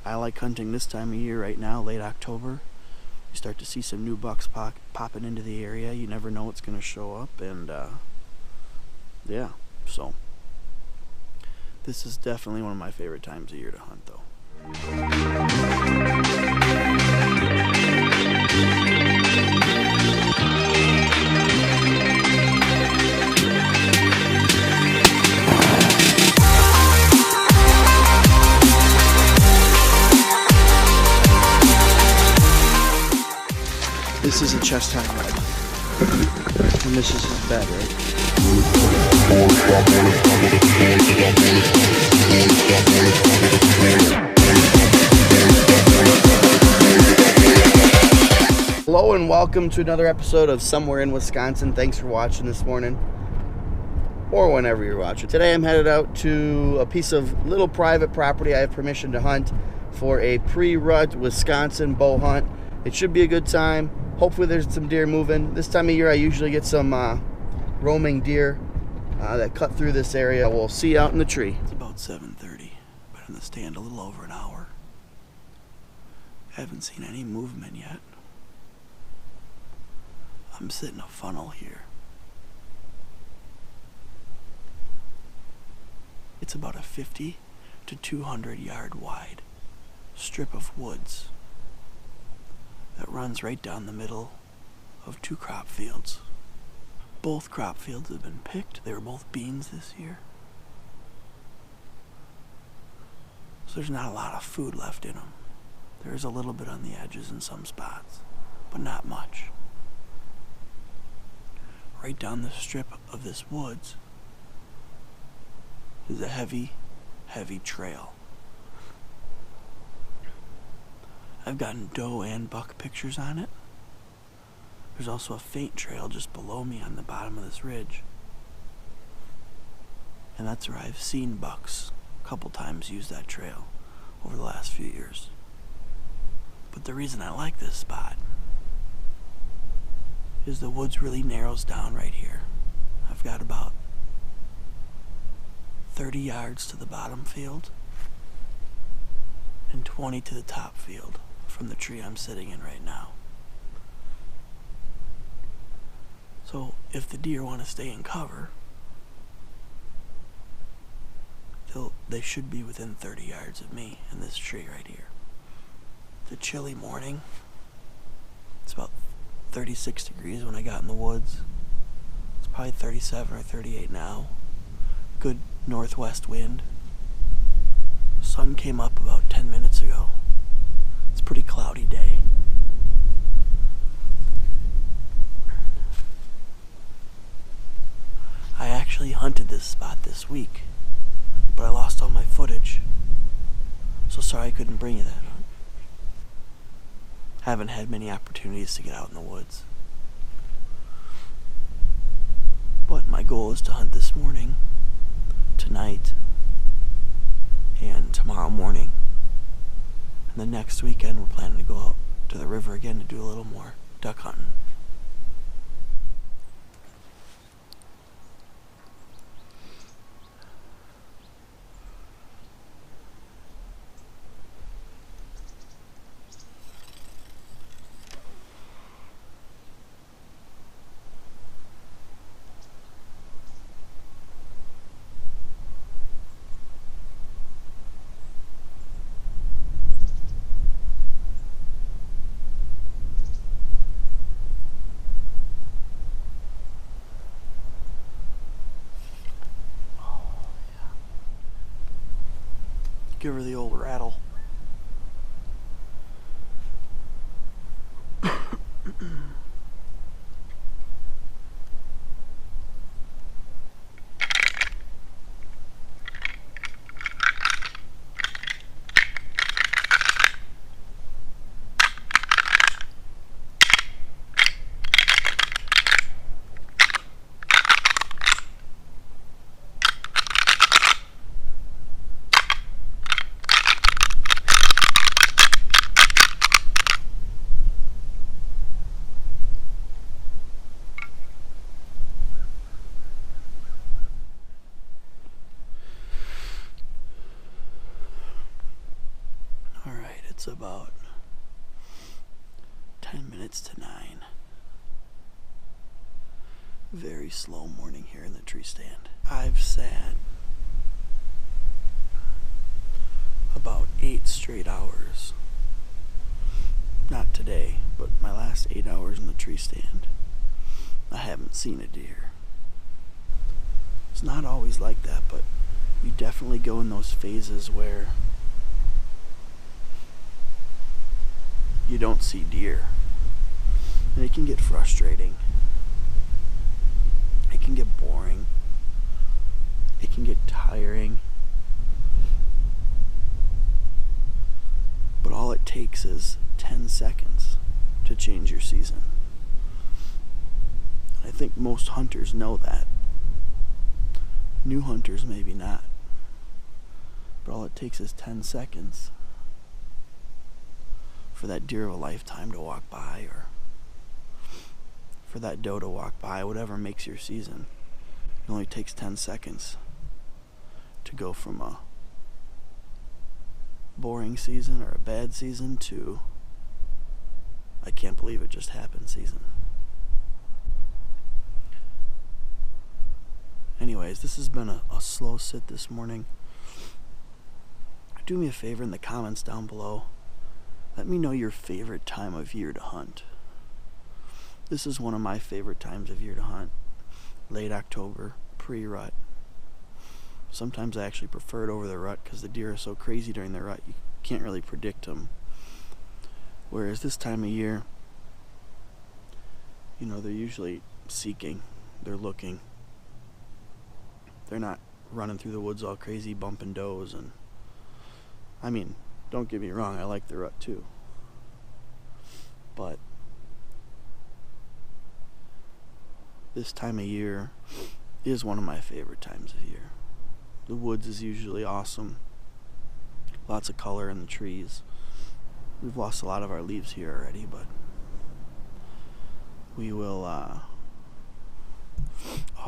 I like hunting this time of year right now, late October. You start to see some new bucks popping into the area. You never know what's going to show up, and yeah, so this is definitely one of my favorite times of year to hunt, though. This is a chest high bed, and this is his bed, right? Hello and welcome to another episode of Somewhere in Wisconsin. Thanks for watching this morning, or whenever you're watching. Today I'm headed out to a piece of little private property I have permission to hunt for a pre-rut Wisconsin bow hunt. It should be a good time. Hopefully there's some deer moving. This time of year I usually get some roaming deer that cut through this area. We'll see you out in the tree. It's about 7:30. Been in the stand a little over an hour. Haven't seen any movement yet. I'm sitting a funnel here. It's about a 50 to 200 yard wide strip of woods that runs right down the middle of two crop fields. Both crop fields have been picked. They were both beans this year. So there's not a lot of food left in them. There's a little bit on the edges in some spots, but not much. Right down the strip of this woods is a heavy, heavy trail. I've gotten doe and buck pictures on it. There's also a faint trail just below me on the bottom of this ridge. And that's where I've seen bucks a couple times use that trail over the last few years. But the reason I like this spot is the woods really narrows down right here. I've got about 30 yards to the bottom field and 20 to the top field from the tree I'm sitting in right now. So if the deer want to stay in cover, they should be within 30 yards of me in this tree right here. It's a chilly morning. It's about 36 degrees when I got in the woods. It's probably 37 or 38 now. Good northwest wind. Sun came up about 10 minutes ago. It's a pretty cloudy day. I actually hunted this spot this week, but I lost all my footage. So sorry I couldn't bring you that. Haven't had many opportunities to get out in the woods. But my goal is to hunt this morning, tonight, and tomorrow morning. And the next weekend we're planning to go out to the river again to do a little more duck hunting. Give her the old rattle. Alright, it's about 10 minutes to 9. Very slow morning here in the tree stand. I've sat about 8 straight hours. Not today, but my last 8 hours in the tree stand. I haven't seen a deer. It's not always like that, but you definitely go in those phases where you don't see deer. And it can get frustrating. It can get boring. It can get tiring. But all it takes is 10 seconds to change your season. I think most hunters know that. New hunters maybe not. But all it takes is 10 seconds for that deer of a lifetime to walk by, or for that doe to walk by, whatever makes your season. It only takes 10 seconds to go from a boring season or a bad season to I can't believe it just happened season. Anyways, this has been a slow sit this morning. Do me a favor in the comments down below. Let me know your favorite time of year to hunt. This is one of my favorite times of year to hunt. Late October, pre-rut. Sometimes I actually prefer it over the rut because the deer are so crazy during the rut, you can't really predict them. Whereas this time of year, they're usually seeking, they're looking. They're not running through the woods all crazy, bumping does. And I mean, don't get me wrong, I like the rut too. But this time of year is one of my favorite times of year. The woods is usually awesome. Lots of color in the trees. We've lost a lot of our leaves here already, but we will, oh,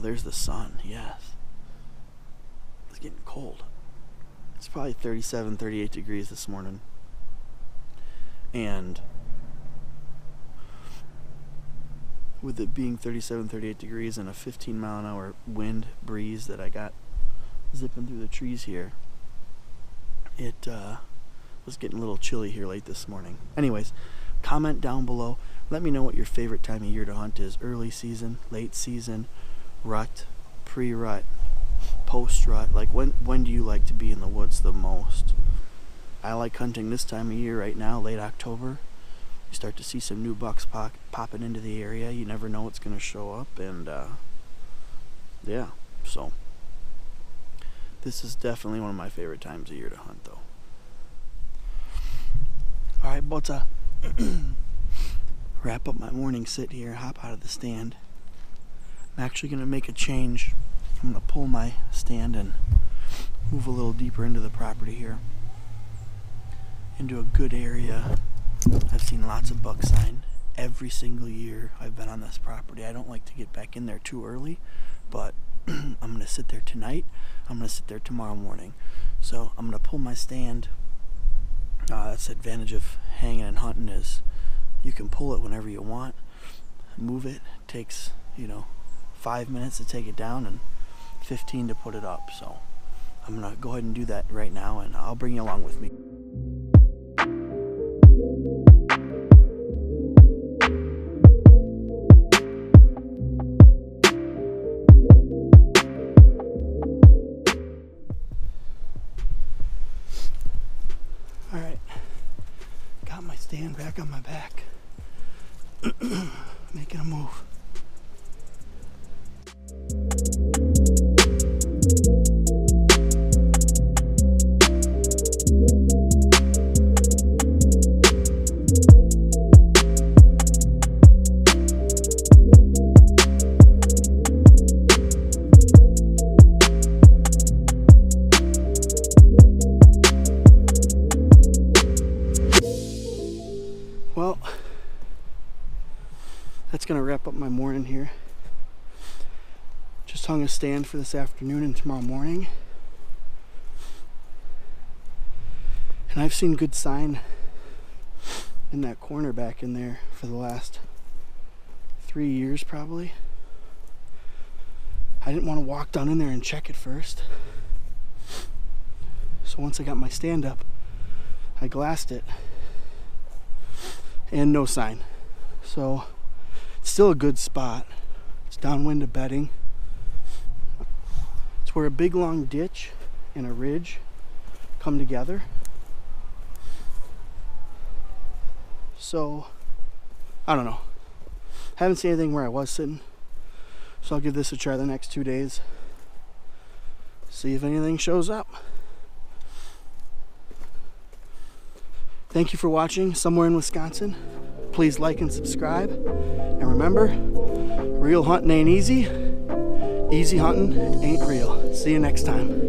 there's the sun, yes. It's getting cold. It's probably 37, 38 degrees this morning. And with it being 37, 38 degrees and a 15-mile-an-hour wind breeze that I got zipping through the trees here, it was getting a little chilly here late this morning. Anyways, comment down below. Let me know what your favorite time of year to hunt is. Early season, late season, rut, pre-rut, post-rut. Like when do you like to be in the woods the most? I like hunting this time of year right now, late October. You start to see some new bucks popping into the area. You never know what's going to show up. And yeah, so this is definitely one of my favorite times of year to hunt, though. Alright, but wrap up my morning sit here, hop out of the stand. I'm actually going to make a change. I'm going to pull my stand and move a little deeper into the property here, into a good area. I've seen lots of buck sign every single year I've been on this property. I don't like to get back in there too early, but I'm going to sit there tonight. I'm going to sit there tomorrow morning. So I'm going to pull my stand. That's the advantage of hanging and hunting, is you can pull it whenever you want. Move it. Takes 5 minutes to take it down and 15 to put it up. So I'm going to go ahead and do that right now, and I'll bring you along with me. Alright, got my stand back on my back. Making a move. Well, that's going to wrap up my morning here. Just hung a stand for this afternoon and tomorrow morning. And I've seen good sign in that corner back in there for the last 3 years probably. I didn't want to walk down in there and check it first. So once I got my stand up, I glassed it and no sign. So it's still a good spot. It's downwind of bedding. It's where a big long ditch and a ridge come together. So I don't know. Haven't seen anything where I was sitting. So I'll give this a try the next 2 days. See if anything shows up. Thank you for watching Somewhere in Wisconsin. Please like and subscribe. And remember, real hunting ain't easy. Easy hunting ain't real. See you next time.